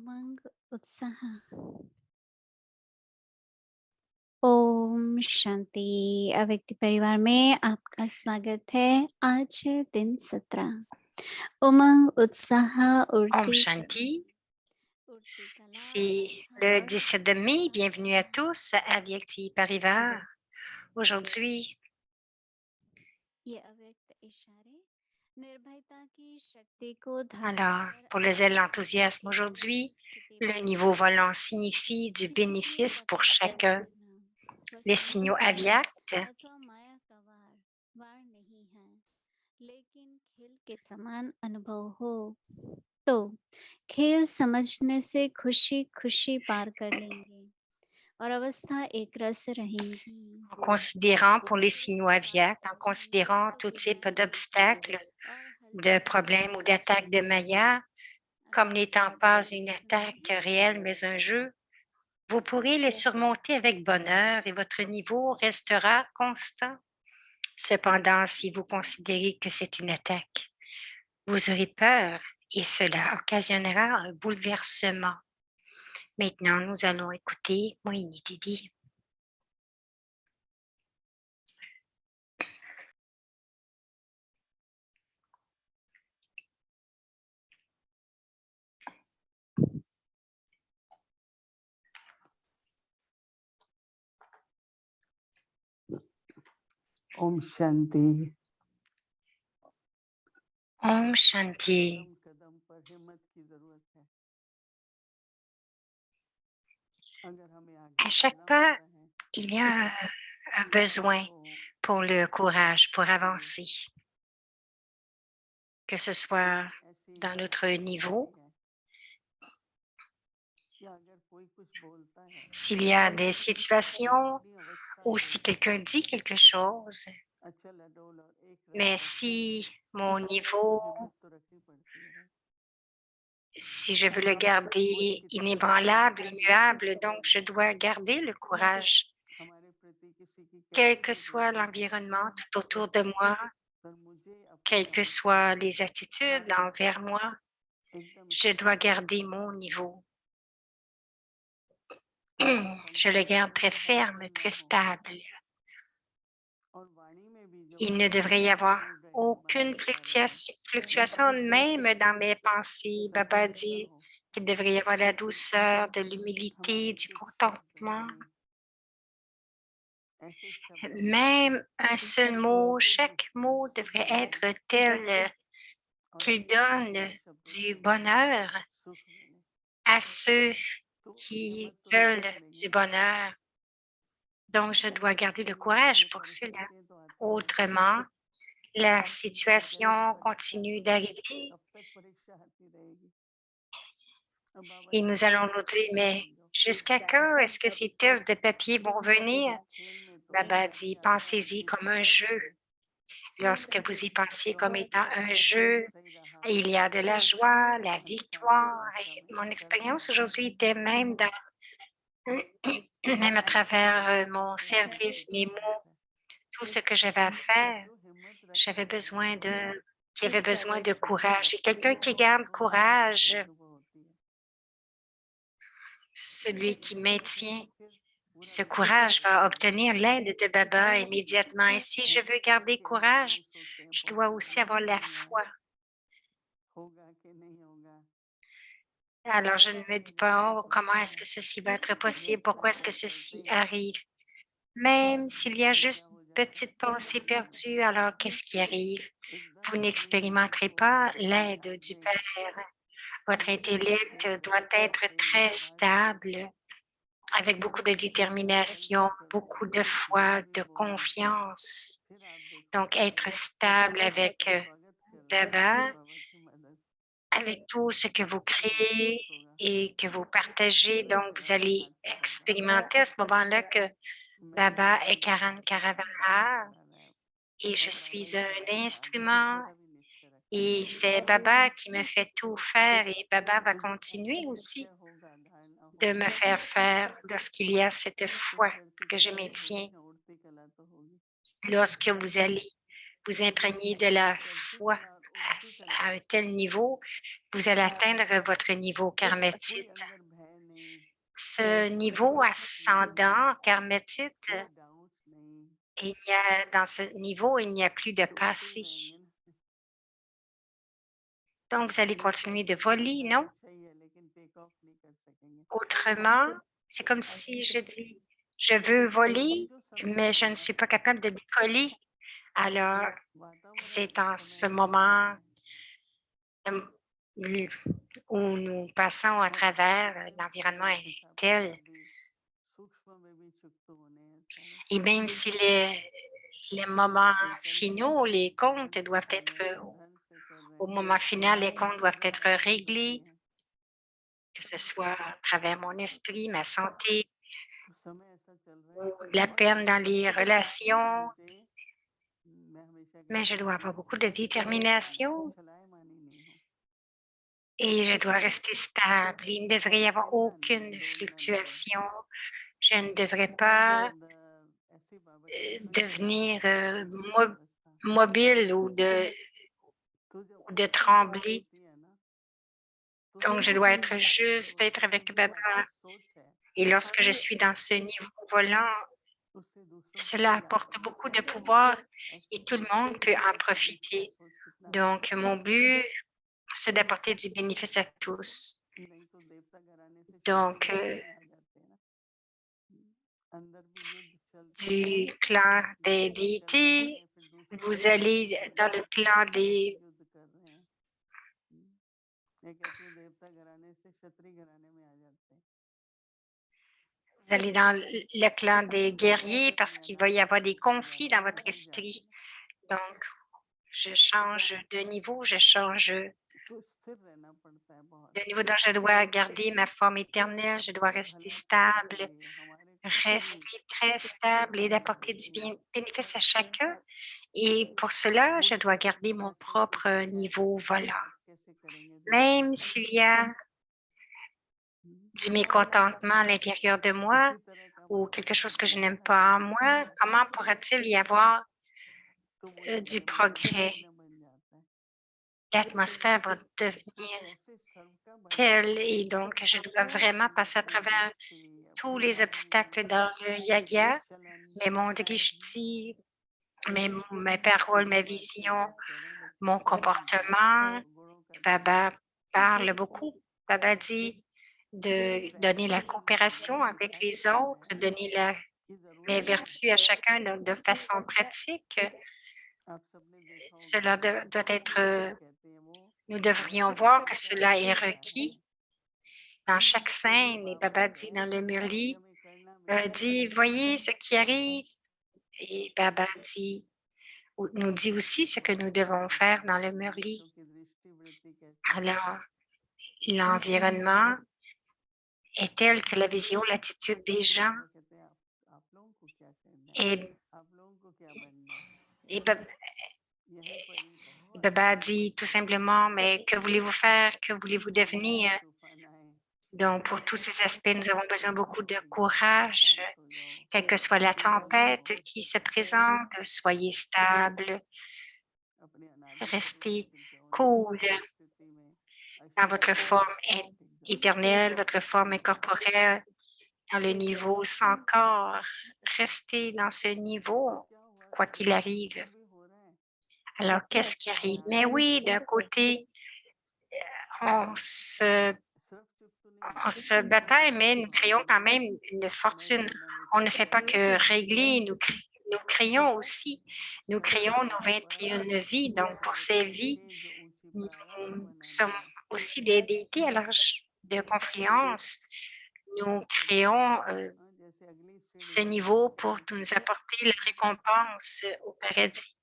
उमंग उत्साह ओम शांति अव्यक्त परिवार में आपका स्वागत है। आज है दिन 17। उमंग उत्साह Om उड़ती Shanti, उड़ती कला c'est le अर्थात 17 de mai. Bienvenue à tous à Vyakti Parivar. Aujourd'hui, ये अव्यक्त इशारे निर्भयता की शक्ति को धारण alors, कर pour le zèle, अपनी l'enthousiasme एकाग्र aujourd'hui, स्थिति le niveau बनाए volant signifie du किसी भी bénéfice pour प्रकार का chacun. विघ्न व Les signaux समस्या aviactes, अथवा माया का वार नहीं है, लेकिन खेल के समान अनुभव हो तो खेल समझने से खुशी खुशी पार कर लेंगे और अवस्था एक रस रहेंगी। en considérant pour les खेल signaux से बात aviactes, en समझेंगे considérant तो tout type बुझाएंगे d'obstacles, और de हलचल problèmes ou बढ़ाएंगे। d'attaques de Maya, comme अगर n'étant आप pas खेल une से attaque संबंधित réelle mais un jeu, vous pourrez les surmonter avec bonheur et votre niveau restera constant. Cependant, si vous considérez que c'est une attaque, vous aurez peur et cela occasionnera un bouleversement. Maintenant, nous allons écouter Moini Didi. Om Shanti. Om Shanti. कदम पर हिम्मत की जरूरत है। अगर हमें आगे À chaque बढ़ना pas, होता है il y a un besoin pour le courage, pour avancer, que ce soit dans notre niveau. S'il y a des situations ou si quelqu'un dit quelque chose, mais si mon niveau, si je veux le garder inébranlable, immuable, donc je dois garder le courage, quel que soit l'environnement tout autour de moi, quelles que soient les attitudes envers moi, je dois garder mon niveau. Je le garde très ferme, très stable. Il ne devrait y avoir aucune fluctuation, même dans mes pensées. Baba dit qu'il devrait y avoir la douceur, de l'humilité, du contentement. Même un seul mot, chaque mot devrait être tel qu'il donne du bonheur à ceux qui veulent du bonheur. Donc, je dois garder le courage pour cela. Autrement, la situation continue d'arriver et nous allons nous dire, mais jusqu'à quand est-ce que ces tests de papier vont venir? Baba dit, pensez-y comme un jeu. Lorsque vous y pensez comme étant un jeu, il y a de la joie, la victoire. Et mon expérience aujourd'hui était même même à travers mon service, mes mots, tout ce que j'avais à faire, j'avais besoin de, qui avait besoin de courage. Et quelqu'un qui garde courage, celui qui maintient ce courage va obtenir l'aide de Baba immédiatement. Et si je veux garder courage, je dois aussi avoir la foi. Alors, je ne me dis pas, oh, comment est-ce que ceci va être possible? Pourquoi est-ce que ceci arrive? Même s'il y a juste une petite pensée perdue, alors qu'est-ce qui arrive? Vous n'expérimenterez pas l'aide du Père. Votre intellect doit être très stable, avec beaucoup de détermination, beaucoup de foi, de confiance. Donc, être stable avec Baba, avec tout ce que vous créez et que vous partagez. Donc, vous allez expérimenter à ce moment-là que Baba est Karan Karavana et je suis un instrument et c'est Baba qui me fait tout faire et Baba va continuer aussi de me faire faire lorsqu'il y a cette foi que je maintiens. Lorsque vous allez vous imprégner de la foi à un tel niveau, vous allez atteindre votre niveau उस कोई karmatite. अंदर भय नहीं, Ce niveau कोई ascendant karmatite, कोई डाउट नहीं, dans ce niveau, il n'y a plus de तो उड़ते ही passé. रहेंगे ना। Donc, vous allez continuer de voler, उड़ना non? अच्छा ही है लेकिन टेक ऑफ नहीं कर सकेंगे। Autrement, c'est comme si je dis, je veux ये voler, जो समय mais je है ne ना, suis pas capable de décoller. Alors, वातावरण c'est इस en ce समय ऐसा moment है euh, où nous passons à और travers हर l'environnement समय est हिसाब tel. किताब भी सूक्ष्म में भी चुकते होने ऐसा है। Et même si les moments चैतन्य finaux, les ढंग comptes से doivent कर être, रहे हैं, धन से कर रहे au हैं, moment final, les comptes doivent मेरा être हमारी réglés, उन्नति है, que ce soit à travers mon esprit, ma santé, तो समय ऐसा चल रहा है। ou de la और peine dans les लेकिन relations, मुझे मैं हमेशा mais je कहता dois हूँ avoir मैं beaucoup de détermination चलायमानी नहीं हूँ, et je dois rester stable. Il ne devrait y avoir हिलना नहीं, aucune डोलना नहीं। fluctuation. Je ne devrais मेरे pas अंदर ऐसी बाबा की स्विच है, devenir स्थिर अवस्था। mobile तो जब ou de ऐसी स्थिति trembler. होती है ना, तो Donc, je सब dois कुछ être स्थिर juste, être होता है, avec क्योंकि आपकी Baba. सोच है Et lorsque je suis dans ce niveau volant, उससे दूसरों को cela भी लाभ apporte beaucoup होता de है। pouvoir ऐसी et tout le सोच monde peut en जिसका profiter. सोच कितना Donc, अच्छा mon है, but, c'est d'apporter du bénéfice à tous. नहीं तो देवता घराने से शत्रु Donc, घराने में आ जाते हैं ना। अंदर भी युद्ध चलते du हैं, clan des दूसरे चला रहे déités, हैं, फिर दूसरे vous चला रहे allez हैं, dans le clan des, युद्ध कर रहे हैं। मैं कहती हूँ देवता घराने से क्षत्रिय घराने में आ जाते हैं। vous allez dans le clan des guerriers समझ parce में qu'il आना va y avoir des conflits dans ज्यादा votre गहरी जाते esprit. हैं Donc, je change de niveau, je change ना, तो स्थिर रहना पड़ता है बहुत। le niveau dont je dois garder ma forme éternelle, je dois rester भला सबके stable, लिए, हमारे खुद के लिए, rester très stable et d'apporter du bénéfice à chacun. Et pour cela, je dois garder mon ऐसा propre कुछ भी आता niveau है तो volant. आप कैसे करेंगे दूसरों Même के लिए? s'il y a du mécontentement à l'intérieur de moi इसी तरह का ou quelque वातावरण chose que je बना n'aime रहा pas en moi, comment pourra-t-il y avoir तो वो एक du ब्रह्मांड progrès? यज्ञ बन जाता है। L'atmosphère va तो devenir कैसे सर्व का भला telle करें? et donc je dois vraiment passer à अपनी travers दृष्टि, tous अपनी les वाणी, obstacles dans le yaga, चलन, mais mon drishti, mes paroles, ma बाबा से vision, बात करें, बच्चे mon समझते हैं comportement. गुणों का ध्यान Baba है, parle beaucoup. Baba dit de donner la practical में coopération avec दिखाई les देता autres, है donner कि les जरूरत क्या vertus है। à chacun de façon pratique. आप सबने देखा होगा Cela doit भगवान être, गीता कहते हैं वो nous devrions voir que महत्वाकांक्षा cela est लेकर आए requis हैं। dans chaque तो वो scène. Et बाबा Baba dit है dans le कि Murli, हमें करना मेरा है, dit, voyez ce qui arrive. Et Baba dit, nous dit aussi ce que nous devons faire dans le Murli. दूसरों की दृष्टि वृत्ति कैसी है। Alors, l'environnement est tel que la vision, l'attitude des तो gens बाबा कहते हैं आप लोगों को क्या करना है, est, आप लोगों को क्या बनना है। et यहीं पर ही बहुत Baba सारी dit tout परीक्षाएं simplement, आती mais que voulez-vous faire? Que voulez-vous हैं, devenir? आंधी तूफान आए, Donc, pour tous ces aspects, nous avons besoin beaucoup de तो एकदम courage. शांत हो जाओ, Quelle que soit la स्थिर हो tempête जाओ, qui se présente, soyez stable, अपने अनादि स्वरूप में restez टिक जाओ, cool निरंतर स्थिति में dans अशरीरी votre forme अवस्था में टिक जाओ। éternelle, votre forme incorporelle, dans le niveau sans corps. Restez dans ce तो niveau, क्या हुआ, quoi qu'il arrive. कुछ भी हो रहा है, Alors, qu'est-ce qui arrive? यहाँ Mais से oui, d'un côté, on se सिर्फ चुप तो नहीं On होते, se bataille, mais nous créons हमारे quand जो même une नए fortune. जन्म On ne विचार fait pas आते que हैं, régler, nous créons aussi. Nous शरीर créons के nos ऊपर 21 vies. Donc, pour ces सर्वोत्तम vies, तेज ऊंची nous प्रारब्ध बनाने sommes का aussi des déités à l'âge de confluence. Nous créons जैसे अगली ce सीढ़ी niveau pour चढ़ने की nous है। apporter la récompense au paradis.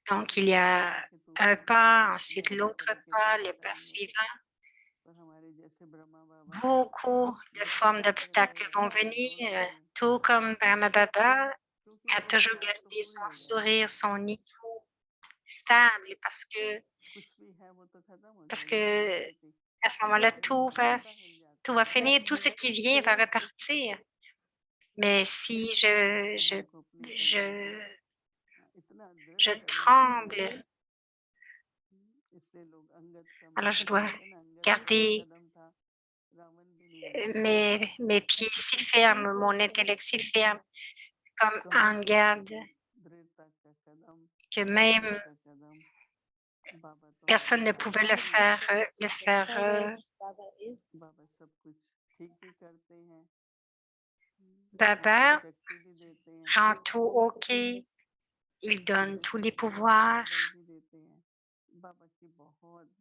Donc, il y भगवान a लिखे un तूफान pas, आएंगे, ensuite नाना l'autre तरीके से pas, le pas टकराएंगे, suivant. पर हमारे जैसे ब्रह्मा बाबा Beaucoup de formes मुस्कुराते d'obstacles रहे, vont venir, हंसते रहे, tout comme Brahma Baba क्योंकि a वो toujours बात तो gardé पूरी son हो जाएगी। sourire, son niveau stable, कुछ भी है वो तो खत्म हो parce जाएगी que परिस्थिति, à ce moment-là, लेकिन पत्ता हिल tout जाता va है। finir, tout ce qui vient va repartir. Mais si अहम को अपनी कमजोरी je, इतना दृढ़ je करना है, tremble, Alors, je dois garder mes pieds si fermes, mon intellect si ferme, comme en garde que même personne ne pouvait le faire. Baba rend tout OK. Il donne tous les pouvoirs.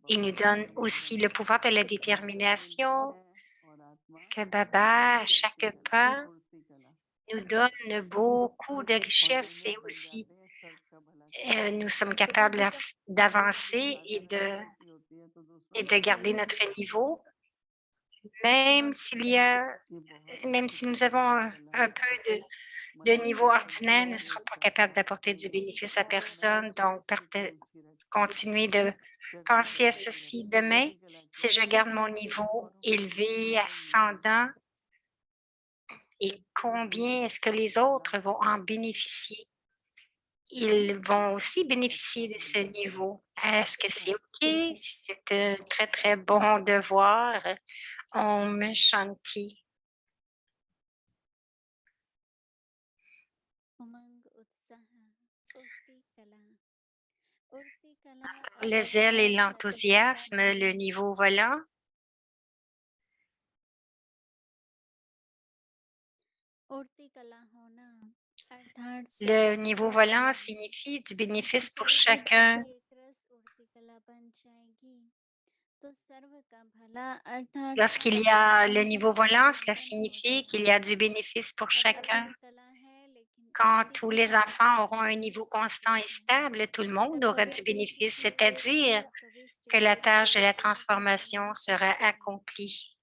Il nous donne aussi le pouvoir de la détermination que Baba, à chaque pas, nous donne beaucoup de richesses et aussi nous sommes capables d'avancer et de garder notre niveau, même si nous avons un peu de niveau ordinaire, nous ne serons pas capables d'apporter du bénéfice à personne. Donc, continuer de penser à ceci demain. Si je garde mon niveau élevé, ascendant, et combien est-ce que les autres vont en bénéficier? Ils vont aussi bénéficier de ce niveau. Est-ce que c'est OK? C'est un très, très bon devoir. Om Shanti. उमंग उत्साह उड़ती कला उड़ती कला Le zèle et अर्थात l'enthousiasme, le niveau volant. उड़ती कला होना अर्थात Le niveau volant signifie du bénéfice pour chacun. एक रस उड़ती कला बन जाएगी तो सर्व का भला अर्थात Lorsqu'il y a le niveau volant, cela signifie qu'il y a du bénéfice pour chacun. Quand tous les enfants auront un niveau constant et stable, tout le monde aura du bénéfice, c'est-à-dire que la tâche de la transformation sera accomplie.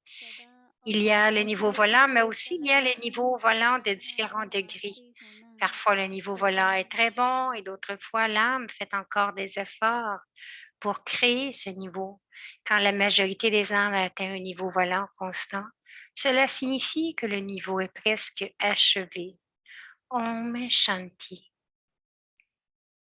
Il y a le niveau volant, mais aussi il y a le niveau volant de différents degrés. Parfois, le niveau volant est très bon et d'autres fois, l'âme fait encore des efforts pour créer ce niveau. Quand la majorité des âmes a atteint un niveau volant constant, cela signifie que le niveau est presque achevé. Om Shanti.